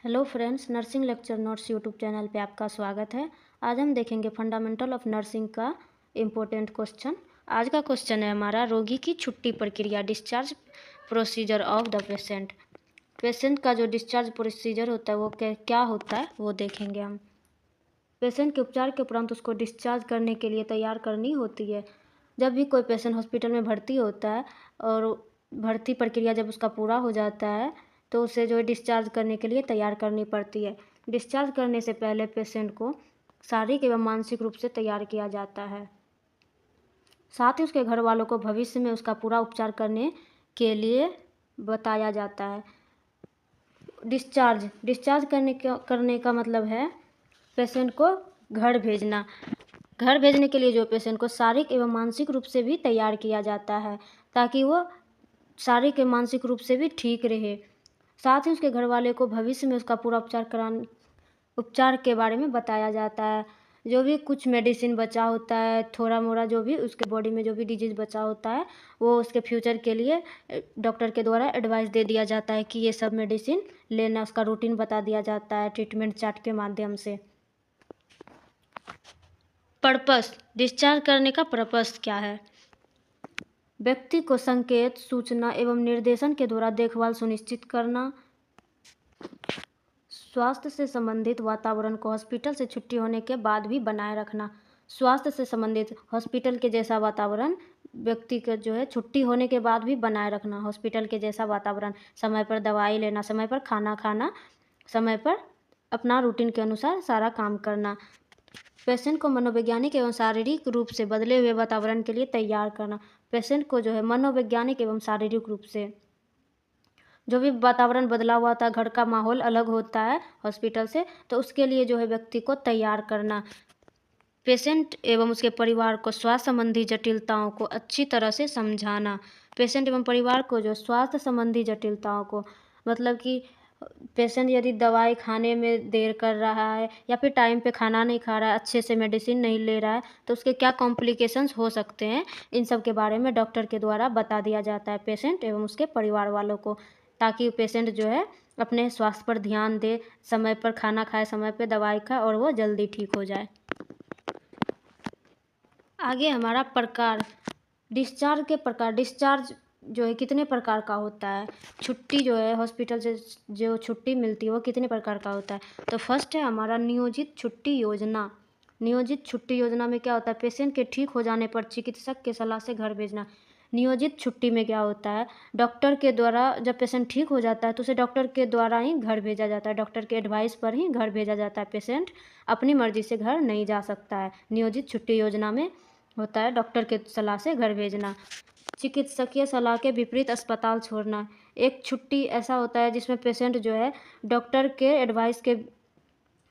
Hello friends, nursing lecture notes YouTube channel पे आपका स्वागत है। आज हम देखेंगे फंडामेंटल ऑफ नर्सिंग का इम्पोर्टेंट क्वेश्चन। आज का क्वेश्चन है हमारा रोगी की छुट्टी प्रक्रिया, discharge procedure of the patient. Patient का जो डिस्चार्ज प्रोसीजर होता है वो क्या होता है वो देखेंगे हम। पेशेंट के उपचार के उपरांत उसको डिस्चार्ज करने के लिए तैयार करनी होती है। जब भी कोई पेशेंट हॉस्पिटल में भर्ती होता है और भर्ती प्रक्रिया जब उसका पूरा हो जाता है तो उसे जो है डिस्चार्ज करने के लिए तैयार करनी पड़ती है। डिस्चार्ज करने से पहले पेशेंट को शारीरिक एवं मानसिक रूप से तैयार किया जाता है। साथ ही उसके घर वालों को भविष्य में उसका पूरा उपचार करने के लिए बताया जाता है। डिस्चार्ज करने का मतलब है पेशेंट को घर भेजना। घर भेजने के लिए जो पेशेंट को शारीरिक एवं मानसिक रूप से भी तैयार किया जाता है ताकि वो शारीरिक एवं मानसिक रूप से भी ठीक रहे। साथ ही उसके घर वाले को भविष्य में उसका पूरा उपचार के बारे में बताया जाता है। जो भी कुछ मेडिसिन बचा होता है, थोड़ा मोड़ा जो भी उसके बॉडी में जो भी डिजीज़ बचा होता है वो उसके फ्यूचर के लिए डॉक्टर के द्वारा एडवाइस दे दिया जाता है कि ये सब मेडिसिन लेना, उसका रूटीन बता दिया जाता है ट्रीटमेंट चार्ट के माध्यम से। पर्पस, डिस्चार्ज करने का पर्पस क्या है? व्यक्ति को संकेत, सूचना एवं निर्देशन के द्वारा देखभाल सुनिश्चित करना, स्वास्थ्य से संबंधित वातावरण को हॉस्पिटल से छुट्टी होने के बाद भी बनाए रखना। स्वास्थ्य से संबंधित हॉस्पिटल के जैसा वातावरण व्यक्ति का जो है छुट्टी होने के बाद भी बनाए रखना। हॉस्पिटल के जैसा वातावरण, समय पर दवाई लेना, समय पर खाना खाना, समय पर अपना रूटीन के अनुसार सारा काम करना। पेशेंट को मनोवैज्ञानिक एवं शारीरिक रूप से बदले हुए वातावरण के लिए तैयार करना। पेशेंट को जो है मनोवैज्ञानिक एवं शारीरिक रूप से जो भी वातावरण बदला हुआ था, घर का माहौल अलग होता है हॉस्पिटल से, तो उसके लिए जो है व्यक्ति को तैयार करना। पेशेंट एवं उसके परिवार को स्वास्थ्य संबंधी जटिलताओं को अच्छी तरह से समझाना। पेशेंट एवं परिवार को जो स्वास्थ्य संबंधी जटिलताओं को मतलब कि पेशेंट यदि दवाई खाने में देर कर रहा है या फिर टाइम पे खाना नहीं खा रहा है, अच्छे से मेडिसिन नहीं ले रहा है, तो उसके क्या कॉम्प्लिकेशंस हो सकते हैं, इन सब के बारे में डॉक्टर के द्वारा बता दिया जाता है पेशेंट एवं उसके परिवार वालों को, ताकि पेशेंट जो है अपने स्वास्थ्य पर ध्यान दे, समय पर खाना खाए, समय पर दवाई खाए और वो जल्दी ठीक हो जाए। आगे हमारा प्रकार, डिस्चार्ज के प्रकार। डिस्चार्ज जो है कितने प्रकार का होता है, छुट्टी जो है हॉस्पिटल से जो छुट्टी मिलती है वो कितने प्रकार का होता है। तो फर्स्ट है हमारा नियोजित छुट्टी योजना। नियोजित छुट्टी योजना में क्या होता है, पेशेंट के ठीक हो जाने पर चिकित्सक के सलाह से घर भेजना। नियोजित छुट्टी में क्या होता है, डॉक्टर के द्वारा जब पेशेंट ठीक हो जाता है तो उसे डॉक्टर के द्वारा ही घर भेजा जाता है, डॉक्टर के एडवाइस पर ही घर भेजा जाता है। पेशेंट अपनी मर्जी से घर नहीं जा सकता है। नियोजित छुट्टी योजना में होता है डॉक्टर के सलाह से घर भेजना। चिकित्सकीय सलाह के विपरीत अस्पताल छोड़ना। एक छुट्टी ऐसा होता है जिसमें पेशेंट जो है डॉक्टर के एडवाइस के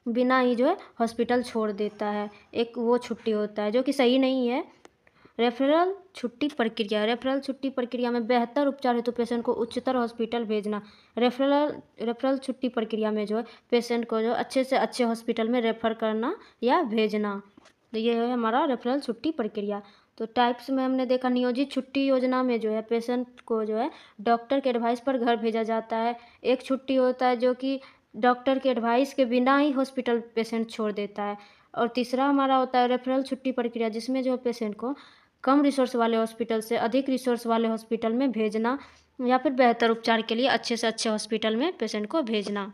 बिना ही जो है हॉस्पिटल छोड़ देता है, एक वो छुट्टी होता है जो कि सही नहीं है। रेफरल छुट्टी प्रक्रिया। रेफरल छुट्टी प्रक्रिया में बेहतर उपचार हेतु पेशेंट को उच्चतर हॉस्पिटल भेजना। रेफरल छुट्टी प्रक्रिया में जो है पेशेंट को जो अच्छे से अच्छे हॉस्पिटल में रेफ़र करना या भेजना। तो ये है हमारा रेफरल छुट्टी प्रक्रिया। तो टाइप्स में हमने देखा, नियोजित छुट्टी योजना में जो है पेशेंट को जो है डॉक्टर के एडवाइस पर घर भेजा जाता है। एक छुट्टी होता है जो कि डॉक्टर के एडवाइस के बिना ही हॉस्पिटल पेशेंट छोड़ देता है। और तीसरा हमारा होता है रेफरल छुट्टी प्रक्रिया, जिसमें जो है पेशेंट को कम रिसोर्स वाले हॉस्पिटल से अधिक रिसोर्स वाले हॉस्पिटल में भेजना या फिर बेहतर उपचार के लिए अच्छे से अच्छे हॉस्पिटल में पेशेंट को भेजना।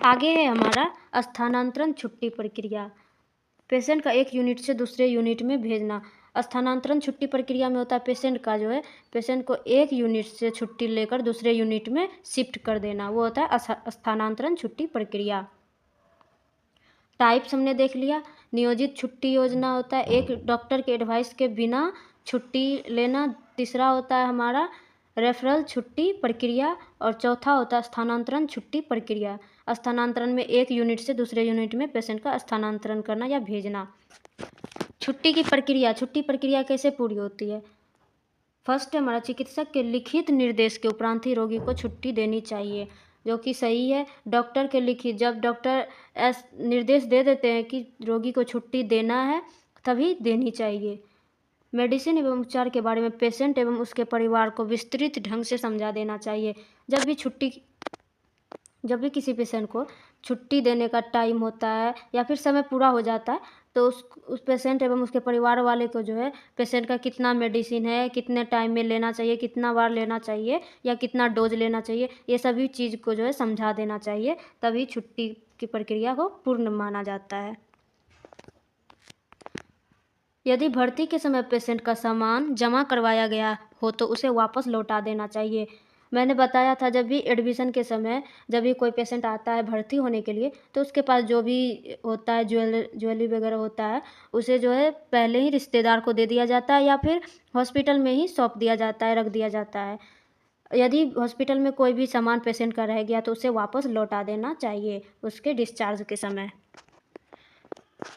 आगे है हमारा स्थानांतरण छुट्टी प्रक्रिया। पेशेंट का एक यूनिट से दूसरे यूनिट में भेजना। स्थानांतरण छुट्टी प्रक्रिया में होता है पेशेंट का जो है पेशेंट को एक यूनिट से छुट्टी लेकर दूसरे यूनिट में शिफ्ट कर देना, वो होता है स्थानांतरण छुट्टी प्रक्रिया। टाइप्स हमने देख लिया। नियोजित छुट्टी योजना होता है एक डॉक्टर के एडवाइस के बिना छुट्टी लेना। तीसरा होता है हमारा रेफरल छुट्टी प्रक्रिया और चौथा होता है स्थानांतरण छुट्टी प्रक्रिया। स्थानांतरण में एक यूनिट से दूसरे यूनिट में पेशेंट का स्थानांतरण करना या भेजना। छुट्टी प्रक्रिया कैसे पूरी होती है। फर्स्ट हमारा चिकित्सक के लिखित निर्देश के उपरांत ही रोगी को छुट्टी देनी चाहिए, जो कि सही है। डॉक्टर के लिखित, जब डॉक्टर निर्देश दे देते हैं कि रोगी को छुट्टी देना है तभी देनी चाहिए। मेडिसिन एवं उपचार के बारे में पेशेंट एवं उसके परिवार को विस्तृत ढंग से समझा देना चाहिए। जब भी छुट्टी जब भी किसी पेशेंट को छुट्टी देने का टाइम होता है या फिर समय पूरा हो जाता है, तो उस पेशेंट एवं उसके परिवार वाले को जो है पेशेंट का कितना मेडिसिन है, कितने टाइम में लेना चाहिए, कितना बार लेना चाहिए या कितना डोज लेना चाहिए, ये सभी चीज़ को जो है समझा देना चाहिए, तभी छुट्टी की प्रक्रिया को पूर्ण माना जाता है। यदि भर्ती के समय पेशेंट का सामान जमा करवाया गया हो तो उसे वापस लौटा देना चाहिए। मैंने बताया था जब भी एडमिशन के समय जब भी कोई पेशेंट आता है भर्ती होने के लिए, तो उसके पास जो भी होता है ज्वेलरी वगैरह होता है, उसे जो है पहले ही रिश्तेदार को दे दिया जाता है या फिर हॉस्पिटल में ही सौंप दिया जाता है, रख दिया जाता है। यदि हॉस्पिटल में कोई भी सामान पेशेंट का रह गया तो उसे वापस लौटा देना चाहिए उसके डिस्चार्ज के समय।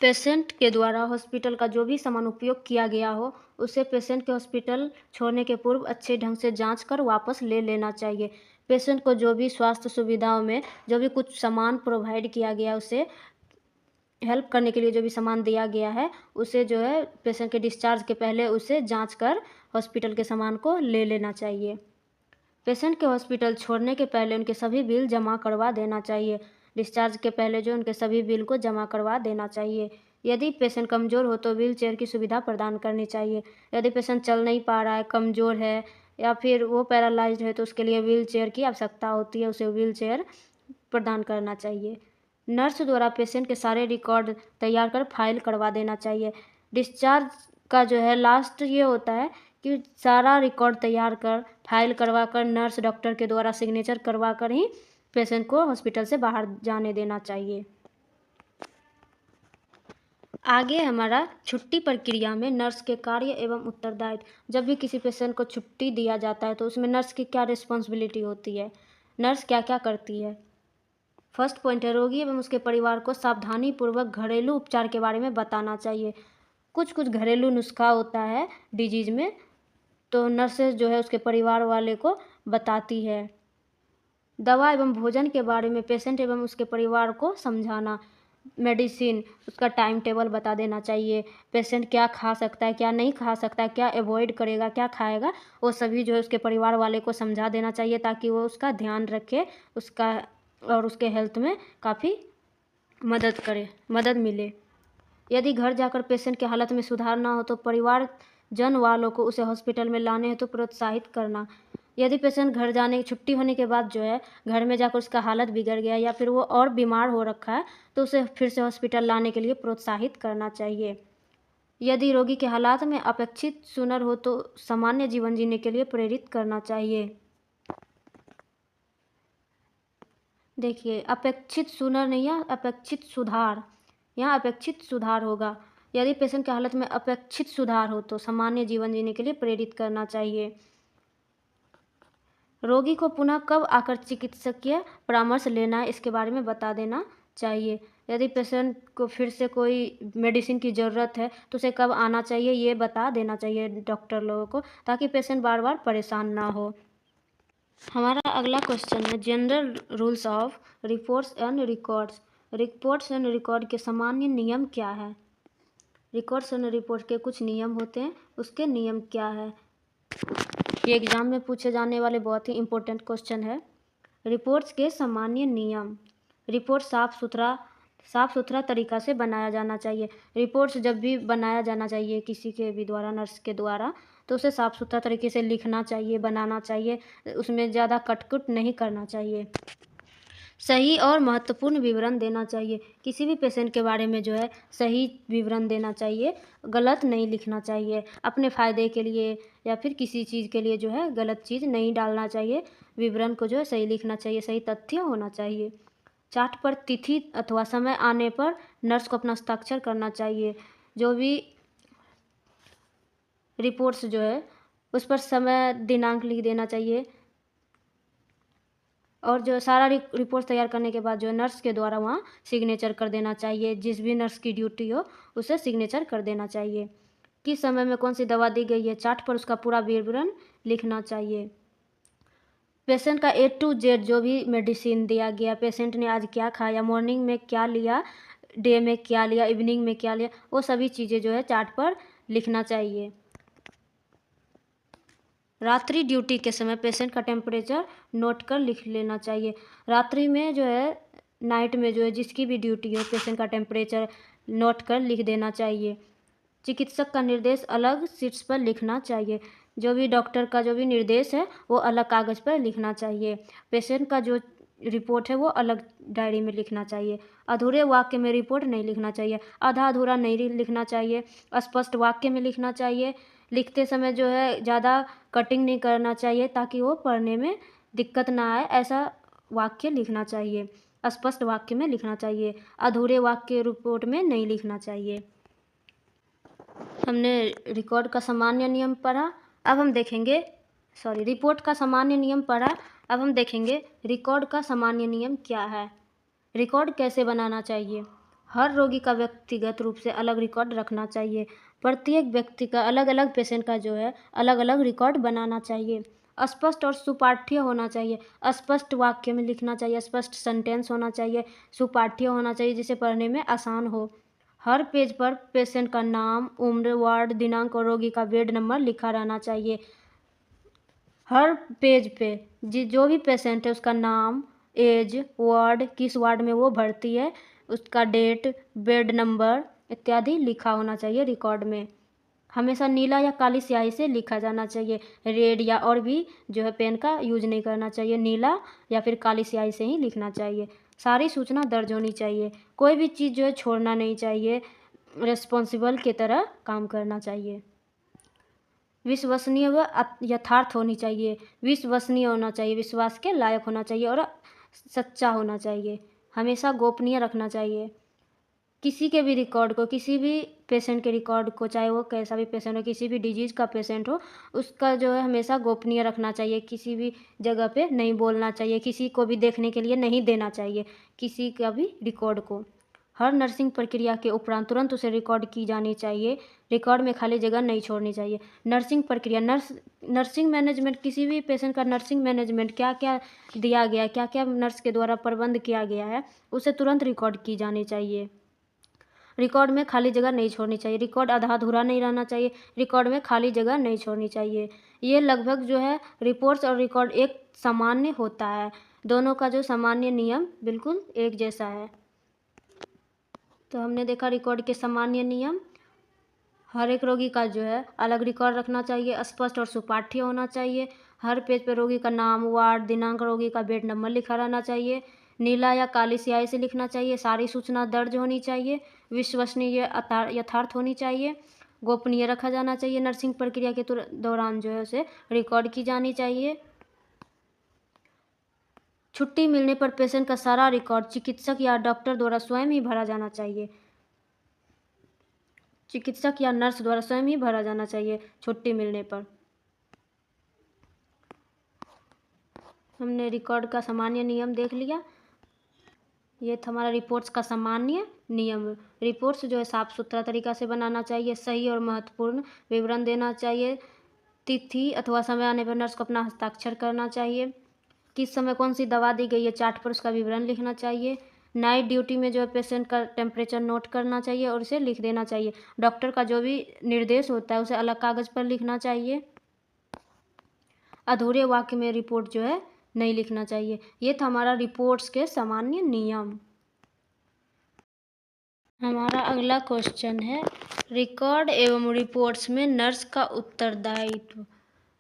पेशेंट के द्वारा हॉस्पिटल का जो भी सामान उपयोग किया गया हो, उसे पेशेंट के हॉस्पिटल छोड़ने के पूर्व अच्छे ढंग से जांच कर वापस ले लेना चाहिए। पेशेंट को जो भी स्वास्थ्य सुविधाओं में जो भी कुछ सामान प्रोवाइड किया गया, उसे हेल्प करने के लिए जो भी सामान दिया गया है, उसे जो है पेशेंट के डिस्चार्ज के पहले उसे जांच कर हॉस्पिटल के सामान को ले लेना चाहिए। पेशेंट के हॉस्पिटल छोड़ने के पहले उनके सभी बिल जमा करवा देना चाहिए। डिस्चार्ज के पहले जो उनके सभी बिल को जमा करवा देना चाहिए। यदि पेशेंट कमज़ोर हो तो व्हील चेयर की सुविधा प्रदान करनी चाहिए। यदि पेशेंट चल नहीं पा रहा है, कमज़ोर है या फिर वो पैरालाइज्ड है, तो उसके लिए व्हील चेयर की आवश्यकता होती है, उसे व्हील चेयर प्रदान करना चाहिए। नर्स द्वारा पेशेंट के सारे रिकॉर्ड तैयार कर फाइल करवा देना चाहिए। डिस्चार्ज का जो है लास्ट ये होता है कि सारा रिकॉर्ड तैयार कर फाइल करवा कर नर्स डॉक्टर के द्वारा सिग्नेचर करवा कर ही पेशेंट को हॉस्पिटल से बाहर जाने देना चाहिए। आगे हमारा छुट्टी प्रक्रिया में नर्स के कार्य एवं उत्तरदायित्व। जब भी किसी पेशेंट को छुट्टी दिया जाता है तो उसमें नर्स की क्या रिस्पॉन्सिबिलिटी होती है, नर्स क्या क्या करती है। फर्स्ट पॉइंट है, रोगी एवं उसके परिवार को सावधानीपूर्वक घरेलू उपचार के बारे में बताना चाहिए। कुछ घरेलू नुस्खा होता है डिजीज़ में, तो नर्सेज जो है उसके परिवार वाले को बताती है। दवा एवं भोजन के बारे में पेशेंट एवं उसके परिवार को समझाना। मेडिसिन उसका टाइम टेबल बता देना चाहिए। पेशेंट क्या खा सकता है, क्या नहीं खा सकता है, क्या अवॉइड करेगा, क्या खाएगा, वो सभी जो है उसके परिवार वाले को समझा देना चाहिए, ताकि वो उसका ध्यान रखे, उसका और उसके हेल्थ में काफ़ी मदद मिले। यदि घर जाकर पेशेंट की हालत में सुधार ना हो तो परिवार जन वालों को उसे हॉस्पिटल में लाने हेतु प्रोत्साहित करना। यदि पेशेंट घर जाने की छुट्टी होने के बाद जो है घर में जाकर उसका हालत बिगड़ गया या फिर वो और बीमार हो रखा है, तो उसे फिर से हॉस्पिटल लाने के लिए प्रोत्साहित करना चाहिए। यदि रोगी के हालात में अपेक्षित सुनर हो तो सामान्य जीवन जीने के लिए प्रेरित करना चाहिए। देखिए, अपेक्षित सुनर नहीं है, अपेक्षित सुधार। यहाँ अपेक्षित सुधार होगा। यदि पेशेंट की हालत में अपेक्षित सुधार हो तो सामान्य जीवन जीने के लिए प्रेरित करना चाहिए। रोगी को पुनः कब आकर चिकित्सकीय परामर्श लेना है, इसके बारे में बता देना चाहिए। यदि पेशेंट को फिर से कोई मेडिसिन की ज़रूरत है तो उसे कब आना चाहिए, ये बता देना चाहिए डॉक्टर लोगों को, ताकि पेशेंट बार बार परेशान ना हो। हमारा अगला क्वेश्चन है, general rules of reports and records. Reports and record के सामान्य नियम क्या है। रिकॉर्ड्स एंड रिपोर्ट के कुछ नियम होते हैं, उसके नियम क्या है। ये एग्ज़ाम में पूछे जाने वाले बहुत ही इम्पोर्टेंट क्वेश्चन है। रिपोर्ट्स के सामान्य नियम। रिपोर्ट साफ़ सुथरा तरीक़ा से बनाया जाना चाहिए। रिपोर्ट्स जब भी बनाया जाना चाहिए किसी के भी द्वारा, नर्स के द्वारा, तो उसे साफ़ सुथरा तरीके से लिखना चाहिए, बनाना चाहिए, उसमें ज़्यादा कट-कुट नहीं करना चाहिए। सही और महत्वपूर्ण विवरण देना चाहिए। किसी भी पेशेंट के बारे में जो है सही विवरण देना चाहिए, गलत नहीं लिखना चाहिए। अपने फ़ायदे के लिए या फिर किसी चीज़ के लिए जो है गलत चीज़ नहीं डालना चाहिए। विवरण को जो है सही लिखना चाहिए, सही तथ्य होना चाहिए। चार्ट पर तिथि अथवा समय आने पर नर्स को अपना हस्ताक्षर करना चाहिए। जो भी रिपोर्ट्स जो है उस पर समय दिनांक लिख देना चाहिए, और जो सारा रिपोर्ट तैयार करने के बाद जो है नर्स के द्वारा वहाँ सिग्नेचर कर देना चाहिए। जिस भी नर्स की ड्यूटी हो उसे सिग्नेचर कर देना चाहिए। किस समय में कौन सी दवा दी गई है, चार्ट पर उसका पूरा विवरण लिखना चाहिए। पेशेंट का A to Z जो भी मेडिसिन दिया गया, पेशेंट ने आज क्या खाया, मॉर्निंग में क्या लिया, डे में क्या लिया, इवनिंग में क्या लिया, वो सभी चीज़ें जो है चार्ट पर लिखना चाहिए। रात्रि ड्यूटी के समय पेशेंट का टेम्परेचर नोट कर लिख लेना चाहिए। रात्रि में जो है, नाइट में जो है, जिसकी भी ड्यूटी हो, पेशेंट का टेम्परेचर नोट कर लिख देना चाहिए। चिकित्सक का निर्देश अलग शीट्स पर लिखना चाहिए। जो भी डॉक्टर का जो भी निर्देश है वो अलग कागज़ पर लिखना चाहिए। पेशेंट का जो रिपोर्ट है वो अलग डायरी में लिखना चाहिए। अधूरे वाक्य में रिपोर्ट नहीं लिखना चाहिए, आधा अधूरा नहीं लिखना चाहिए, स्पष्ट वाक्य में लिखना चाहिए। लिखते समय जो है ज़्यादा कटिंग नहीं करना चाहिए ताकि वो पढ़ने में दिक्कत ना आए, ऐसा वाक्य लिखना चाहिए। स्पष्ट वाक्य में लिखना चाहिए, अधूरे वाक्य रिपोर्ट में नहीं लिखना चाहिए। हमने रिकॉर्ड का सामान्य नियम पढ़ा, अब हम देखेंगे रिपोर्ट का सामान्य नियम पढ़ा। अब हम देखेंगे रिकॉर्ड का सामान्य नियम क्या है। रिकॉर्ड कैसे बनाना चाहिए। हर रोगी का व्यक्तिगत रूप से अलग रिकॉर्ड रखना चाहिए। प्रत्येक व्यक्ति का अलग अलग पेशेंट का जो है अलग अलग रिकॉर्ड बनाना चाहिए। स्पष्ट और सुपाठ्य होना चाहिए, स्पष्ट वाक्य में लिखना चाहिए, स्पष्ट सेंटेंस होना चाहिए, सुपाठ्य होना चाहिए जिसे पढ़ने में आसान हो। हर पेज पर पेशेंट का नाम, उम्र, वार्ड, दिनांक और रोगी का बेड नंबर लिखा रहना चाहिए। हर पेज पे जो भी पेशेंट है उसका नाम, एज, वार्ड, किस वार्ड में वो भर्ती है, उसका डेट, बेड नंबर इत्यादि लिखा होना चाहिए रिकॉर्ड में। हमेशा नीला या काली स्याही से लिखा जाना चाहिए, रेड या और भी जो है पेन का यूज नहीं करना चाहिए, नीला या फिर काली स्याही से ही लिखना चाहिए। सारी सूचना दर्ज होनी चाहिए, कोई भी चीज़ जो है छोड़ना नहीं चाहिए, रिस्पॉन्सिबल की तरह काम करना चाहिए। विश्वसनीय व यथार्थ होनी चाहिए, विश्वसनीय होना चाहिए, विश्वास के लायक होना चाहिए और सच्चा होना चाहिए। हमेशा गोपनीय रखना चाहिए। किसी के भी रिकॉर्ड को, किसी भी पेशेंट के रिकॉर्ड को, चाहे वो कैसा भी पेशेंट हो, किसी भी डिजीज़ का पेशेंट हो, उसका जो है हमेशा गोपनीय रखना चाहिए। किसी भी जगह पे नहीं बोलना चाहिए, किसी को भी देखने के लिए नहीं देना चाहिए किसी का भी रिकॉर्ड को। हर नर्सिंग प्रक्रिया के उपरांत तुरंत उसे रिकॉर्ड की जानी चाहिए। रिकॉर्ड में खाली जगह नहीं छोड़नी चाहिए। नर्सिंग प्रक्रिया, नर्सिंग मैनेजमेंट, किसी भी पेशेंट का नर्सिंग मैनेजमेंट क्या क्या दिया गया है, क्या क्या नर्स के द्वारा प्रबंध किया गया है, उसे तुरंत रिकॉर्ड की जानी चाहिए। रिकॉर्ड में खाली जगह नहीं छोड़नी चाहिए, रिकॉर्ड आधा अधूरा नहीं रहना चाहिए, रिकॉर्ड में खाली जगह नहीं छोड़नी चाहिए। ये लगभग जो है रिपोर्ट्स और रिकॉर्ड एक सामान्य होता है, दोनों का जो सामान्य नियम बिल्कुल एक जैसा है। तो हमने देखा रिकॉर्ड के सामान्य नियम। हर एक रोगी का जो है अलग रिकॉर्ड रखना चाहिए, स्पष्ट और सुपाठ्य होना चाहिए। हर पेज पर रोगी का नाम, वार्ड, दिनांक, रोगी का बेड नंबर लिखा रहना चाहिए। नीला या काली स्याही से लिखना चाहिए। सारी सूचना दर्ज होनी चाहिए। विश्वसनीय यथार्थ होनी चाहिए। गोपनीय रखा जाना चाहिए। नर्सिंग प्रक्रिया के दौरान जो है उसे रिकॉर्ड की जानी चाहिए। छुट्टी मिलने पर पेशेंट का सारा रिकॉर्ड चिकित्सक या डॉक्टर द्वारा स्वयं ही भरा जाना चाहिए। चिकित्सक या नर्स द्वारा स्वयं ही भरा जाना चाहिए छुट्टी मिलने पर। हमने रिकॉर्ड का सामान्य नियम देख लिया। ये था हमारा रिपोर्ट्स का सामान्य नियम। रिपोर्ट्स जो है साफ सुथरा तरीका से बनाना चाहिए, सही और महत्वपूर्ण विवरण देना चाहिए। तिथि अथवा समय आने पर नर्स को अपना हस्ताक्षर करना चाहिए। किस समय कौन सी दवा दी गई है, चार्ट पर उसका विवरण लिखना चाहिए। नाइट ड्यूटी में जो है पेशेंट का टेम्परेचर नोट करना चाहिए और उसे लिख देना चाहिए। डॉक्टर का जो भी निर्देश होता है उसे अलग कागज़ पर लिखना चाहिए। अधूरे वाक्य में रिपोर्ट जो है नहीं लिखना चाहिए। ये था हमारा रिपोर्ट्स के सामान्य नियम। हमारा अगला क्वेश्चन है, रिकॉर्ड एवं रिपोर्ट्स में नर्स का उत्तरदायित्व।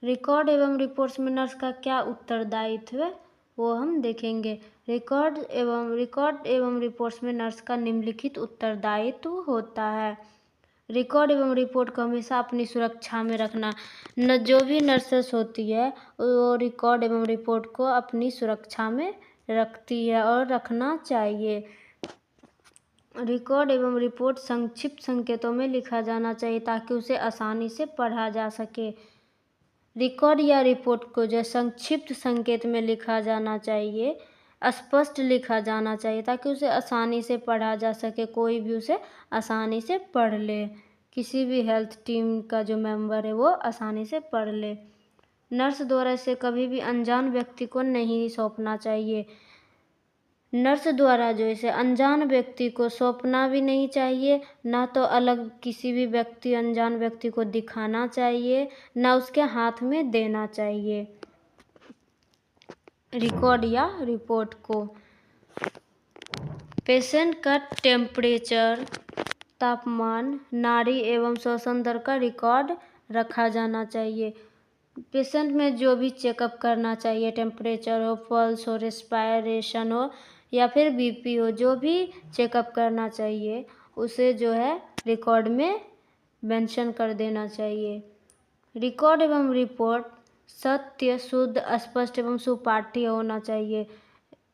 रिकॉर्ड एवं रिपोर्ट्स में नर्स का क्या उत्तरदायित्व है वो हम देखेंगे। रिकॉर्ड एवं रिपोर्ट्स में नर्स का निम्नलिखित उत्तरदायित्व होता है। रिकॉर्ड एवं रिपोर्ट को हमेशा अपनी सुरक्षा में रखना। जो भी नर्सेस होती है वो रिकॉर्ड एवं रिपोर्ट को अपनी सुरक्षा में रखती है और रखना चाहिए। रिकॉर्ड एवं रिपोर्ट संक्षिप्त संकेतों में लिखा जाना चाहिए ताकि उसे आसानी से पढ़ा जा सके। रिकॉर्ड या रिपोर्ट को जो संक्षिप्त संकेत में लिखा जाना चाहिए, स्पष्ट लिखा जाना चाहिए ताकि उसे आसानी से पढ़ा जा सके, कोई भी उसे आसानी से पढ़ ले। किसी भी हेल्थ टीम का जो मेंबर है वो आसानी से पढ़ ले। नर्स द्वारा इसे कभी भी अनजान व्यक्ति को नहीं सौंपना चाहिए। नर्स द्वारा जो इसे अनजान व्यक्ति को सौंपना भी नहीं चाहिए, ना तो अलग किसी भी अनजान व्यक्ति को दिखाना चाहिए, ना उसके हाथ में देना चाहिए रिकॉर्ड या रिपोर्ट को। पेशेंट का टेम्परेचर, तापमान, नाड़ी एवं श्वसन दर का रिकॉर्ड रखा जाना चाहिए। पेशेंट में जो भी चेकअप करना चाहिए, टेम्परेचर हो, पल्स हो, रेस्पिरेशन हो या फिर बीपी हो, जो भी चेकअप करना चाहिए उसे जो है रिकॉर्ड में मेंशन कर देना चाहिए। रिकॉर्ड एवं रिपोर्ट सत्य, शुद्ध, स्पष्ट एवं सुपाठ्य होना चाहिए।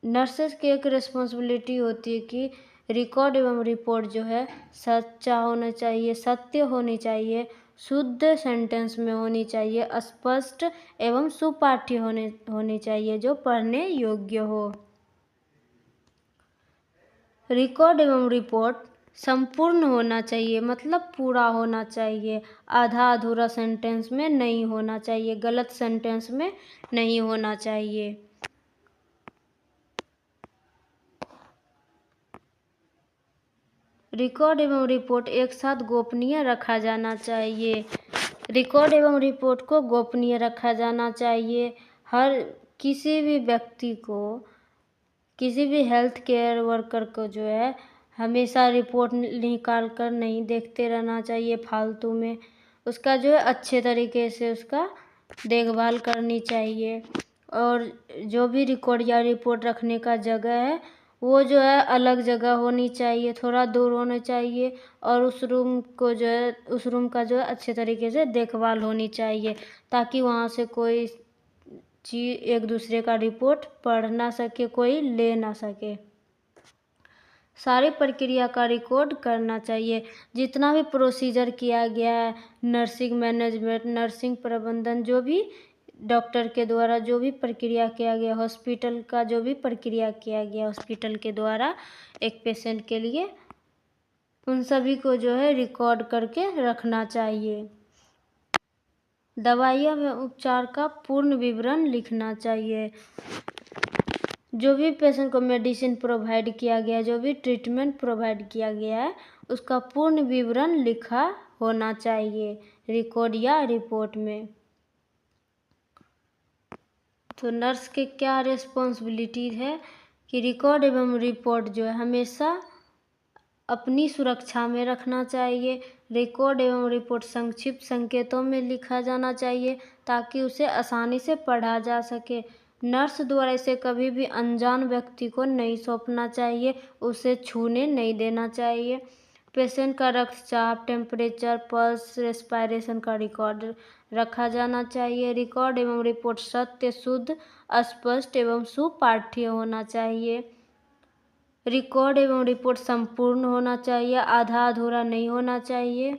नर्सेस की एक रिस्पॉन्सिबिलिटी होती है कि रिकॉर्ड एवं रिपोर्ट जो है सच्चा होना चाहिए, सत्य होनी चाहिए, शुद्ध सेंटेंस में होनी चाहिए, स्पष्ट एवं सुपाठ्य होनी चाहिए, जो पढ़ने योग्य हो। रिकॉर्ड एवं रिपोर्ट संपूर्ण होना चाहिए, मतलब पूरा होना चाहिए, आधा अधूरा सेंटेंस में नहीं होना चाहिए, गलत सेंटेंस में नहीं होना चाहिए। रिकॉर्ड एवं रिपोर्ट एक साथ गोपनीय रखा जाना चाहिए। रिकॉर्ड एवं रिपोर्ट को गोपनीय रखा जाना चाहिए। हर किसी भी व्यक्ति को, किसी भी हेल्थ केयर वर्कर को जो है हमेशा रिपोर्ट निकाल कर नहीं देखते रहना चाहिए फालतू में। उसका जो है अच्छे तरीके से उसका देखभाल करनी चाहिए। और जो भी रिकॉर्ड या रिपोर्ट रखने का जगह है वो जो है अलग जगह होनी चाहिए, थोड़ा दूर होना चाहिए। और उस रूम का जो है अच्छे तरीके से देखभाल होनी चाहिए, ताकि वहाँ से कोई चीज़ एक दूसरे का रिपोर्ट पढ़ ना सके, कोई ले ना सके। सारी प्रक्रिया का रिकॉर्ड करना चाहिए। जितना भी प्रोसीजर किया गया है, नर्सिंग मैनेजमेंट, नर्सिंग प्रबंधन, जो भी डॉक्टर के द्वारा जो भी प्रक्रिया किया गया, हॉस्पिटल का जो भी प्रक्रिया किया गया हॉस्पिटल के द्वारा एक पेशेंट के लिए, उन सभी को जो है रिकॉर्ड करके रखना चाहिए। दवाइयाँ व उपचार का पूर्ण विवरण लिखना चाहिए। जो भी पेशेंट को मेडिसिन प्रोवाइड किया गया है, जो भी ट्रीटमेंट प्रोवाइड किया गया है, उसका पूर्ण विवरण लिखा होना चाहिए रिकॉर्ड या रिपोर्ट में। तो नर्स के क्या रिस्पॉन्सिबिलिटी है कि रिकॉर्ड एवं रिपोर्ट जो है हमेशा अपनी सुरक्षा में रखना चाहिए। रिकॉर्ड एवं रिपोर्ट संक्षिप्त संकेतों में लिखा जाना चाहिए ताकि उसे आसानी से पढ़ा जा सके। नर्स द्वारा इसे कभी भी अनजान व्यक्ति को नहीं सौंपना चाहिए, उसे छूने नहीं देना चाहिए। पेशेंट का रक्तचाप, टेम्परेचर, पल्स, रेस्पिरेशन का रिकॉर्ड रखा जाना चाहिए। रिकॉर्ड एवं रिपोर्ट सत्य, शुद्ध, स्पष्ट एवं सुपाठ्य होना चाहिए। रिकॉर्ड एवं रिपोर्ट संपूर्ण होना चाहिए, आधा अधूरा नहीं होना चाहिए।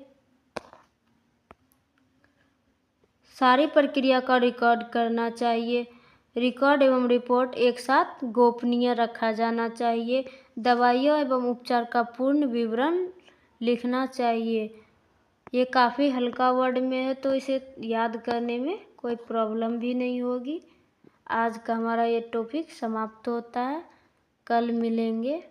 सारी प्रक्रिया का रिकॉर्ड करना चाहिए। रिकॉर्ड एवं रिपोर्ट एक साथ गोपनीय रखा जाना चाहिए। दवाइयों एवं उपचार का पूर्ण विवरण लिखना चाहिए। ये काफ़ी हल्का वर्ड में है तो इसे याद करने में कोई प्रॉब्लम भी नहीं होगी। आज का हमारा ये टॉपिक समाप्त होता है। कल मिलेंगे।